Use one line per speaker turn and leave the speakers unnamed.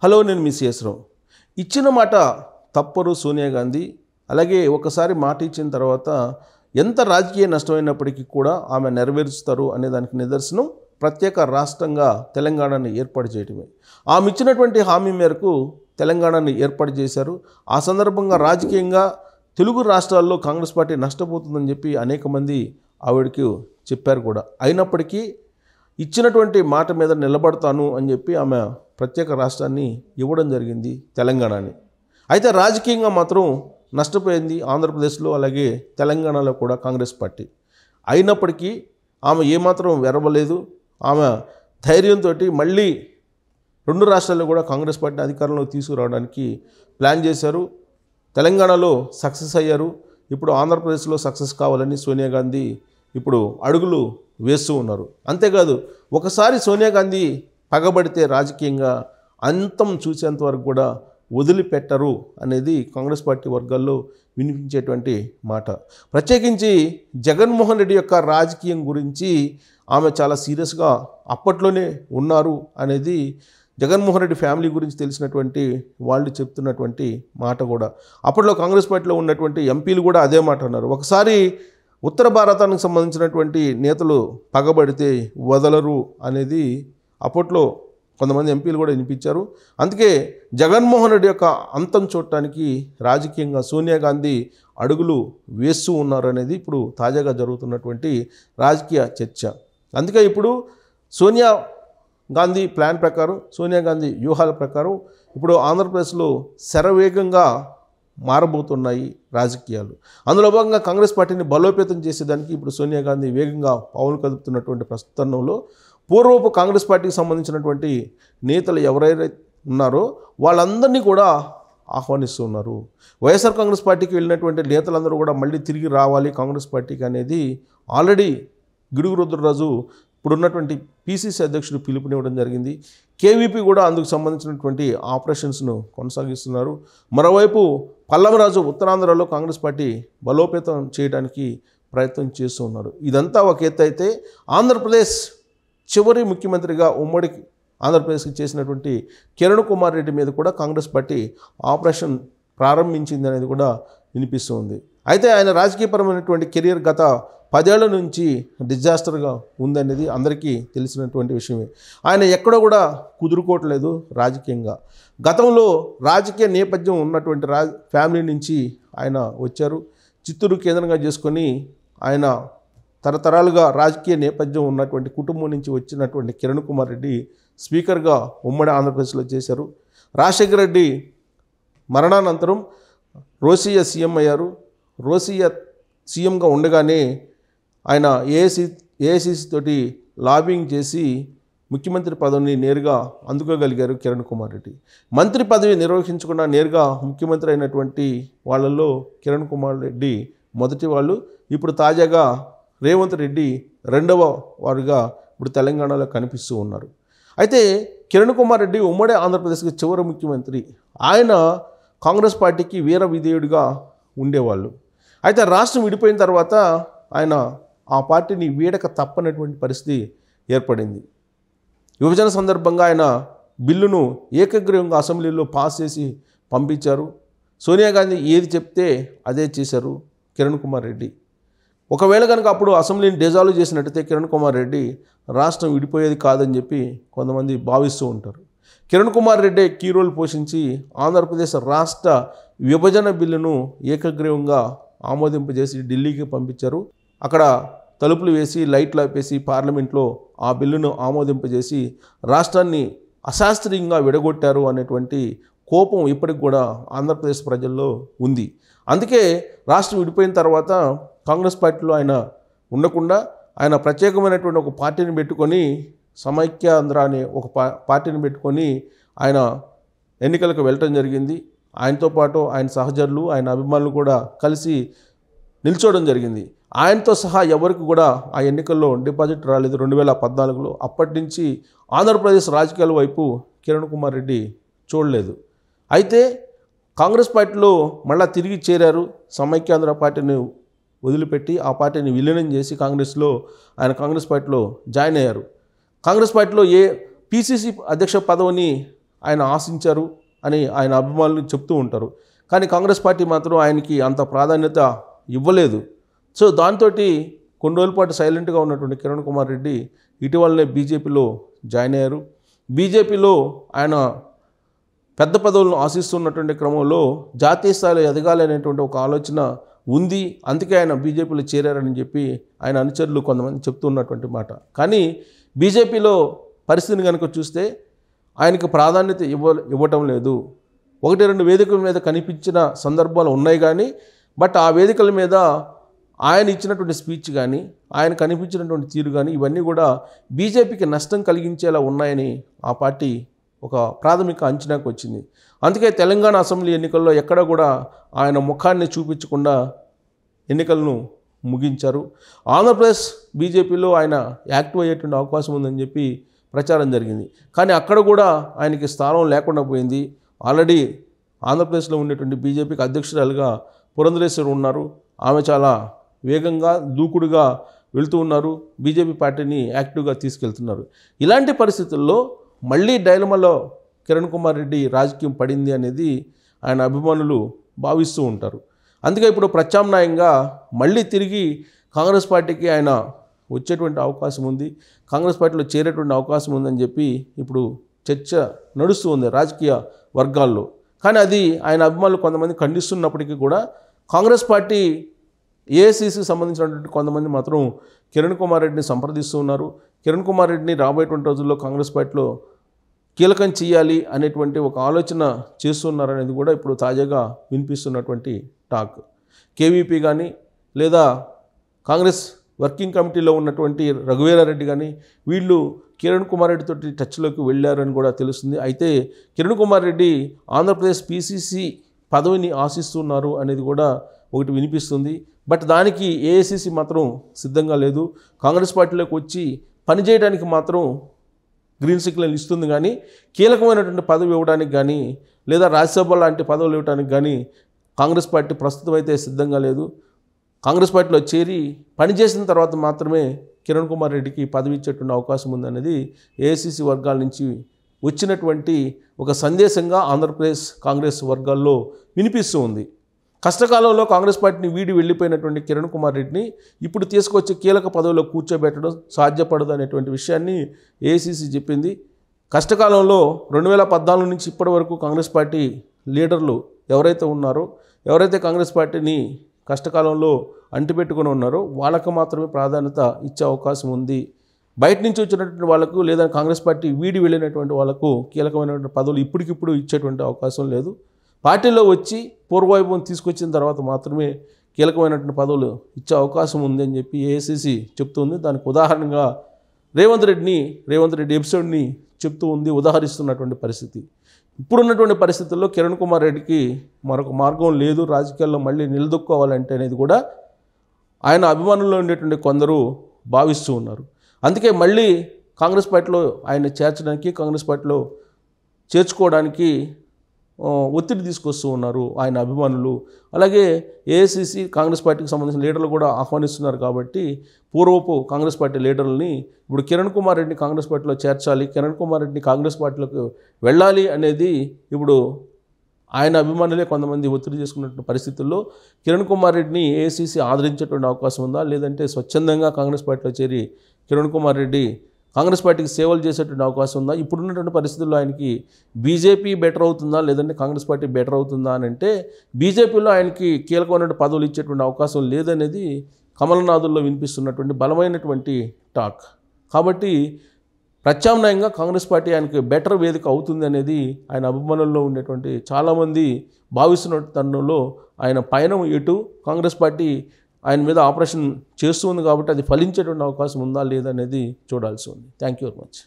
Hello, నేను మీ సిఎస్రావు. ఇచ్చిన మాట తప్పరు సోనియా గాంధీ. అలాగే ఒకసారి మాట ఇచ్చిన తర్వాత ఎంత రాజకీయ నష్టమైనప్పటికీ కూడా ఆమె నెరవేరుస్తారు అనే దానికి నిదర్శనం ప్రత్యేక రాష్ట్రంగా తెలంగాణని ఏర్పాటు చేయడమే. ఆమె ఇచ్చినటువంటి హామీ మేరకు తెలంగాణని ఏర్పాటు చేశారు. ఆ సందర్భంగా రాజకీయంగా తెలుగు రాష్ట్రాల్లో కాంగ్రెస్ పార్టీ నష్టపోతుందని చెప్పి అనేక మంది ఆవిడకి చెప్పారు కూడా. అయినప్పటికీ ఇచ్చినటువంటి మాట మీద నిలబడతాను అని చెప్పి ఆమె ప్రత్యేక రాష్ట్రాన్ని ఇవ్వడం జరిగింది, తెలంగాణని. అయితే రాజకీయంగా మాత్రం నష్టపోయింది ఆంధ్రప్రదేశ్లో, అలాగే తెలంగాణలో కూడా కాంగ్రెస్ పార్టీ. అయినప్పటికీ ఆమె ఏమాత్రం వెరవలేదు. ఆమె ధైర్యంతో మళ్ళీ రెండు రాష్ట్రాల్లో కూడా కాంగ్రెస్ పార్టీని అధికారంలో తీసుకురావడానికి ప్లాన్ చేశారు. తెలంగాణలో సక్సెస్ అయ్యారు. ఇప్పుడు ఆంధ్రప్రదేశ్లో సక్సెస్ కావాలని సోనియా గాంధీ ఇప్పుడు అడుగులు వేస్తూ ఉన్నారు. అంతేకాదు, ఒకసారి సోనియా గాంధీ పగబడితే రాజకీయంగా అంతం చూసేంత వరకు కూడా వదిలిపెట్టరు అనేది కాంగ్రెస్ పార్టీ వర్గాల్లో వినిపించేటువంటి మాట. ప్రత్యేకించి జగన్మోహన్ రెడ్డి యొక్క రాజకీయం గురించి ఆమె చాలా సీరియస్గా అప్పట్లోనే ఉన్నారు అనేది జగన్మోహన్ రెడ్డి ఫ్యామిలీ గురించి తెలిసినటువంటి వాళ్ళు చెప్తున్నటువంటి మాట కూడా. అప్పట్లో కాంగ్రెస్ పార్టీలో ఉన్నటువంటి ఎంపీలు కూడా అదే మాట అన్నారు. ఒకసారి ఉత్తర భారతానికి సంబంధించినటువంటి నేతలు పగబడితే వదలరు అనేది అప్పట్లో కొంతమంది ఎంపీలు కూడా వినిపించారు. అందుకే జగన్మోహన్ రెడ్డి యొక్క అంతం చూడటానికి రాజకీయంగా సోనియా గాంధీ అడుగులు వేస్తూ ఉన్నారు అనేది ఇప్పుడు తాజాగా జరుగుతున్నటువంటి రాజకీయ చర్చ. అందుకే ఇప్పుడు సోనియా గాంధీ ప్లాన్ ప్రకారం, సోనియా గాంధీ వ్యూహాల ప్రకారం ఇప్పుడు ఆంధ్రప్రదేశ్లో శరవేగంగా మారబోతున్నాయి రాజకీయాలు. అందులో భాగంగా కాంగ్రెస్ పార్టీని బలోపేతం చేసేదానికి ఇప్పుడు సోనియా గాంధీ వేగంగా పావులు కదుపుతున్నటువంటి ప్రస్తుతంలో పూర్వపు కాంగ్రెస్ పార్టీకి సంబంధించినటువంటి నేతలు ఎవరైతే ఉన్నారో వాళ్ళందరినీ కూడా ఆహ్వానిస్తున్నారు. వైఎస్ఆర్ కాంగ్రెస్ పార్టీకి వెళ్ళినటువంటి నేతలందరూ కూడా మళ్ళీ తిరిగి రావాలి కాంగ్రెస్ పార్టీకి అనేది ఆల్రెడీ గిడుగు రుద్రరాజు ఇప్పుడున్నటువంటి పిసిసి అధ్యక్షుడు పిలుపునివ్వడం జరిగింది. కేవీపీ కూడా అందుకు సంబంధించినటువంటి ఆపరేషన్స్ను కొనసాగిస్తున్నారు. మరోవైపు పల్లవరాజు ఉత్తరాంధ్రలో కాంగ్రెస్ పార్టీ బలోపేతం చేయడానికి ప్రయత్నం చేస్తూ ఉన్నారు. ఇదంతా ఒక ఎత్తు అయితే, ఆంధ్రప్రదేశ్ చివరి ముఖ్యమంత్రిగా ఉమ్మడి ఆంధ్రప్రదేశ్కి చేసినటువంటి కిరణ్ కుమార్ రెడ్డి మీద కూడా కాంగ్రెస్ పార్టీ ఆపరేషన్ ప్రారంభించింది అనేది కూడా వినిపిస్తుంది. అయితే ఆయన రాజకీయపరమైనటువంటి కెరీర్ గత 10 ఏళ్ల నుంచి డిజాస్టర్గా ఉందనేది అందరికీ తెలిసినటువంటి విషయమే. ఆయన ఎక్కడో కూడా కుదురుకోవట్లేదు రాజకీయంగా. గతంలో రాజకీయ నేపథ్యం ఉన్నటువంటి ఫ్యామిలీ నుంచి ఆయన వచ్చారు. చిత్తూరు కేంద్రంగా చేసుకొని ఆయన తరతరాలుగా రాజకీయ నేపథ్యం ఉన్నటువంటి కుటుంబం నుంచి వచ్చినటువంటి కిరణ్ కుమార్ రెడ్డి స్పీకర్గా ఉమ్మడి ఆంధ్రప్రదేశ్లో చేశారు. రాజశేఖర రెడ్డి మరణానంతరం రోసియా సీఎం అయ్యారు. రోసియా సీఎంగా ఉండగానే ఆయన ఏఐసిసి తోటి లాబింగ్ చేసి ముఖ్యమంత్రి పదవిని నేరుగా అందుకోగలిగారు కిరణ్ కుమార్ రెడ్డి. మంత్రి పదవి నిర్వహించకుండా నేరుగా ముఖ్యమంత్రి అయినటువంటి వాళ్ళల్లో కిరణ్ కుమార్ రెడ్డి మొదటి వాళ్ళు. ఇప్పుడు తాజాగా రేవంత్ రెడ్డి రెండవ వారుగా ఇప్పుడు తెలంగాణలో కనిపిస్తూ ఉన్నారు. అయితే కిరణ్ కుమార్ రెడ్డి ఉమ్మడి ఆంధ్రప్రదేశ్కి చివరి ముఖ్యమంత్రి. ఆయన కాంగ్రెస్ పార్టీకి వీర విధేయుడిగా ఉండేవాళ్ళు. అయితే రాష్ట్రం విడిపోయిన తర్వాత ఆయన ఆ పార్టీని వీడక తప్పనటువంటి పరిస్థితి ఏర్పడింది. విభజన సందర్భంగా ఆయన బిల్లును ఏకగ్రీవంగా అసెంబ్లీలో పాస్ చేసి పంపించారు. సోనియా గాంధీ ఏది చెప్తే అదే చేశారు కిరణ్ కుమార్ రెడ్డి. ఒకవేళ కనుక అప్పుడు అసెంబ్లీని డిజాల్వ్ చేసినట్టయితే కిరణ్ కుమార్ రెడ్డి రాష్ట్రం విడిపోయేది కాదని చెప్పి కొంతమంది భావిస్తూ ఉంటారు. కిరణ్ కుమార్ రెడ్డి కీ రోల్ పోషించి ఆంధ్రప్రదేశ్ రాష్ట్ర విభజన బిల్లును ఏకగ్రీవంగా ఆమోదింపజేసి ఢిల్లీకి పంపించారు. అక్కడ తలుపులు వేసి లైట్లు ఆపేసి పార్లమెంట్లో ఆ బిల్లును ఆమోదింపజేసి రాష్ట్రాన్ని అశాస్త్రీయంగా విడగొట్టారు అనేటువంటి కోపం ఇప్పటికి కూడా ఆంధ్రప్రదేశ్ ప్రజల్లో ఉంది. అందుకే రాష్ట్రం విడిపోయిన తర్వాత కాంగ్రెస్ పార్టీలో ఆయన ఉండకుండా ఆయన ప్రత్యేకమైనటువంటి ఒక పార్టీని పెట్టుకొని, సమైక్యాంధ్ర అనే ఒక పార్టీని పెట్టుకొని ఆయన ఎన్నికలకు వెళ్ళటం జరిగింది. ఆయనతో పాటు ఆయన సహచరులు, ఆయన అభిమానులు కూడా కలిసి నిల్చోవడం జరిగింది. ఆయనతో సహా ఎవరికి కూడా ఆ ఎన్నికల్లో డిపాజిట్ రాలేదు 2014లో. అప్పటి నుంచి ఆంధ్రప్రదేశ్ రాజకీయాల వైపు కిరణ్ కుమార్ రెడ్డి చూడలేదు. అయితే కాంగ్రెస్ పార్టీలో మళ్ళీ తిరిగి చేరారు. సమైక్యాంధ్ర పార్టీని వదిలిపెట్టి ఆ పార్టీని విలీనం చేసి ఆయన కాంగ్రెస్ పార్టీలో జాయిన్ అయ్యారు. కాంగ్రెస్ పార్టీలో పిసిసి అధ్యక్ష పదవిని ఆయన ఆశించారు అని ఆయన అభిమానులు చెప్తూ ఉంటారు. కానీ కాంగ్రెస్ పార్టీ మాత్రం ఆయనకి అంత ప్రాధాన్యత ఇవ్వలేదు. సో దాంతో కొన్ని రోజుల పాటు సైలెంట్గా ఉన్నటువంటి కిరణ్ కుమార్ రెడ్డి ఇటీవలనే బీజేపీలో జాయిన్ అయ్యారు. బీజేపీలో ఆయన పెద్ద పదవులను ఆశిస్తున్నటువంటి క్రమంలో జాతీయ స్థాయిలో ఎదగాలి అనేటువంటి ఒక ఆలోచన ఉంది. అందుకే ఆయన బీజేపీలో చేరారని చెప్పి ఆయన అనుచరులు కొంతమంది చెప్తున్నటువంటి మాట. కానీ బీజేపీలో పరిస్థితిని కనుక చూస్తే ఆయనకు ప్రాధాన్యత ఇవ్వటం లేదు. 1-2 వేదికల మీద కనిపించిన సందర్భాలు ఉన్నాయి కానీ బట్ ఆ వేదికల మీద ఆయన ఇచ్చినటువంటి స్పీచ్ కానీ ఆయన కనిపించినటువంటి తీరు కానీ ఇవన్నీ కూడా బీజేపీకి నష్టం కలిగించేలా ఉన్నాయని ఆ పార్టీ ఒక ప్రాథమిక అంచనాకు వచ్చింది. అందుకే తెలంగాణ అసెంబ్లీ ఎన్నికల్లో ఎక్కడ కూడా ఆయన ముఖాన్ని చూపించకుండా ఎన్నికలను ముగించారు. ఆంధ్రప్రదేశ్ బీజేపీలో ఆయన యాక్టివ్ అయ్యేటువంటి అవకాశం ఉందని చెప్పి ప్రచారం జరిగింది. కానీ అక్కడ కూడా ఆయనకి స్థానం లేకుండా పోయింది. ఆల్రెడీ ఆంధ్రప్రదేశ్లో ఉండేటువంటి బీజేపీకి అధ్యక్షురాలుగా పురంధరేశ్వరి ఉన్నారు. ఆమె చాలా వేగంగా దూకుడుగా వెళ్తూ ఉన్నారు. బీజేపీ పార్టీని యాక్టివ్గా తీసుకెళ్తున్నారు. ఇలాంటి పరిస్థితుల్లో మళ్ళీ డైలమాలో కిరణ్ కుమార్ రెడ్డి రాజకీయం పడింది అనేది ఆయన అభిమానులు భావిస్తూ ఉంటారు. అందుకే ఇప్పుడు ప్రత్యామ్నాయంగా మళ్ళీ తిరిగి కాంగ్రెస్ పార్టీకి ఆయన వచ్చేటువంటి అవకాశం ఉంది, కాంగ్రెస్ పార్టీలో చేరేటువంటి అవకాశం ఉందని చెప్పి ఇప్పుడు చర్చ నడుస్తూ ఉంది రాజకీయ వర్గాల్లో. కానీ అది ఆయన అభిమానులు కొంతమంది ఖండిస్తున్నప్పటికీ కూడా కాంగ్రెస్ పార్టీ ఏఐసీసీకి సంబంధించినటువంటి కొంతమంది మాత్రం కిరణ్ కుమార్ రెడ్డిని సంప్రదిస్తూ ఉన్నారు. కిరణ్ కుమార్ రెడ్డిని రాబోయేటువంటి రోజుల్లో కాంగ్రెస్ పార్టీలో కీలకం చేయాలి అనేటువంటి ఒక ఆలోచన చేస్తున్నారనేది కూడా ఇప్పుడు తాజాగా వినిపిస్తున్నటువంటి టాక్. కేవీపీ కానీ లేదా కాంగ్రెస్ వర్కింగ్ కమిటీలో ఉన్నటువంటి రఘువీరారెడ్డి కానీ వీళ్ళు కిరణ్ కుమార్ రెడ్డితో టచ్లోకి వెళ్ళారని కూడా తెలుస్తుంది. అయితే కిరణ్ కుమార్ రెడ్డి ఆంధ్రప్రదేశ్ పీసీసీ పదవిని ఆశిస్తున్నారు అనేది కూడా ఒకటి వినిపిస్తుంది. బట్ దానికి ఏఐసీసీ మాత్రం సిద్ధంగా లేదు. కాంగ్రెస్ పార్టీలోకి వచ్చి పనిచేయడానికి మాత్రం గ్రీన్ సిగ్నల్ ఇస్తుంది కానీ కీలకమైనటువంటి పదవి ఇవ్వడానికి కానీ లేదా రాజ్యసభ లాంటి పదవులు ఇవ్వడానికి కానీ కాంగ్రెస్ పార్టీ ప్రస్తుతం అయితే సిద్ధంగా లేదు. కాంగ్రెస్ పార్టీలో చేరి పనిచేసిన తర్వాత మాత్రమే కిరణ్ కుమార్ రెడ్డికి పదవి ఇచ్చేటువంటి అవకాశం ఉందనేది ఏఐసీసీ వర్గాల నుంచి వచ్చినటువంటి ఒక సందేశంగా ఆంధ్రప్రదేశ్ కాంగ్రెస్ వర్గాల్లో వినిపిస్తూ ఉంది. కష్టకాలంలో కాంగ్రెస్ పార్టీని వీడి వెళ్ళిపోయినటువంటి కిరణ్ కుమార్ రెడ్డిని ఇప్పుడు తీసుకొచ్చి కీలక పదవిలో కూర్చోబెట్టడం సాధ్యపడదు అనేటువంటి విషయాన్ని ఏఐసీసీ చెప్పింది. కష్టకాలంలో 2014 నుంచి ఇప్పటి వరకు కాంగ్రెస్ పార్టీ లీడర్లు ఎవరైతే ఉన్నారో, ఎవరైతే కాంగ్రెస్ పార్టీని కష్టకాలంలో అంటిపెట్టుకుని ఉన్నారో వాళ్ళకు మాత్రమే ప్రాధాన్యత ఇచ్చే అవకాశం ఉంది. బయట నుంచి వచ్చినటువంటి వాళ్ళకు లేదా కాంగ్రెస్ పార్టీ వీడి వెళ్ళినటువంటి వాళ్ళకు కీలకమైనటువంటి పదవులు ఇప్పటికిప్పుడు ఇచ్చేటువంటి అవకాశం లేదు. పార్టీలో వచ్చి పూర్వవైభవం తీసుకొచ్చిన తర్వాత మాత్రమే కీలకమైనటువంటి పదవులు ఇచ్చే అవకాశం ఉందని చెప్పి ఏఐసీసీ చెప్తుంది. దానికి ఉదాహరణగా రేవంత్ రెడ్డి ఎపిసోడ్ని చెప్తూ ఉంది, ఉదాహరిస్తున్నటువంటి పరిస్థితి. ఇప్పుడున్నటువంటి పరిస్థితుల్లో కిరణ్ కుమార్ రెడ్డికి మరొక మార్గం లేదు రాజకీయాల్లో మళ్ళీ నిలదొక్కోవాలంటే అనేది కూడా ఆయన అభిమానుల్లో ఉండేటువంటి కొందరు భావిస్తూ ఉన్నారు. అందుకే మళ్ళీ కాంగ్రెస్ పార్టీలో ఆయన చేర్చడానికి, కాంగ్రెస్ పార్టీలో చేర్చుకోవడానికి ఒత్తిడి తీసుకొస్తూ ఉన్నారు ఆయన అభిమానులు. అలాగే ఏఐసీసీ కాంగ్రెస్ పార్టీకి సంబంధించిన లీడర్లు కూడా ఆహ్వానిస్తున్నారు. కాబట్టి పూర్వపు కాంగ్రెస్ పార్టీ లీడర్లని ఇప్పుడు కిరణ్ కుమార్ రెడ్డిని కాంగ్రెస్ పార్టీలో చేర్చాలి, కిరణ్ కుమార్ రెడ్డిని కాంగ్రెస్ పార్టీలోకి వెళ్ళాలి అనేది ఇప్పుడు ఆయన అభిమానులే కొంతమంది ఒత్తిడి చేసుకున్నటువంటి పరిస్థితుల్లో కిరణ్ కుమార్ రెడ్డిని ఏఐసీసీ ఆదరించేటువంటి అవకాశం ఉందా, లేదంటే స్వచ్ఛందంగా కాంగ్రెస్ పార్టీలో చేరి కిరణ్ కుమార్ రెడ్డి కాంగ్రెస్ పార్టీకి సేవలు చేసేటువంటి అవకాశం ఉందా? ఇప్పుడున్నటువంటి పరిస్థితుల్లో ఆయనకి బీజేపీ బెటర్ అవుతుందా లేదంటే కాంగ్రెస్ పార్టీ బెటర్ అవుతుందా అని అంటే బీజేపీలో ఆయనకి కీలకమైనటువంటి పదవులు ఇచ్చేటువంటి అవకాశం లేదనేది కమలనాథుల్లో వినిపిస్తున్నటువంటి బలమైనటువంటి టాక్. కాబట్టి ప్రత్యామ్నాయంగా కాంగ్రెస్ పార్టీ ఆయనకి బెటర్ వేదిక అవుతుంది అనేది ఆయన అభిమానుల్లో ఉండేటువంటి చాలామంది భావిస్తున్న తరుణంలో ఆయన పయనం ఎటు కాంగ్రెస్ పార్టీ ఆయన మీద ఆపరేషన్ చేస్తూ ఉంది కాబట్టి అది ఫలించేటువంటి అవకాశం ఉందా లేదా అనేది చూడాల్సి ఉంది. Thank you very much.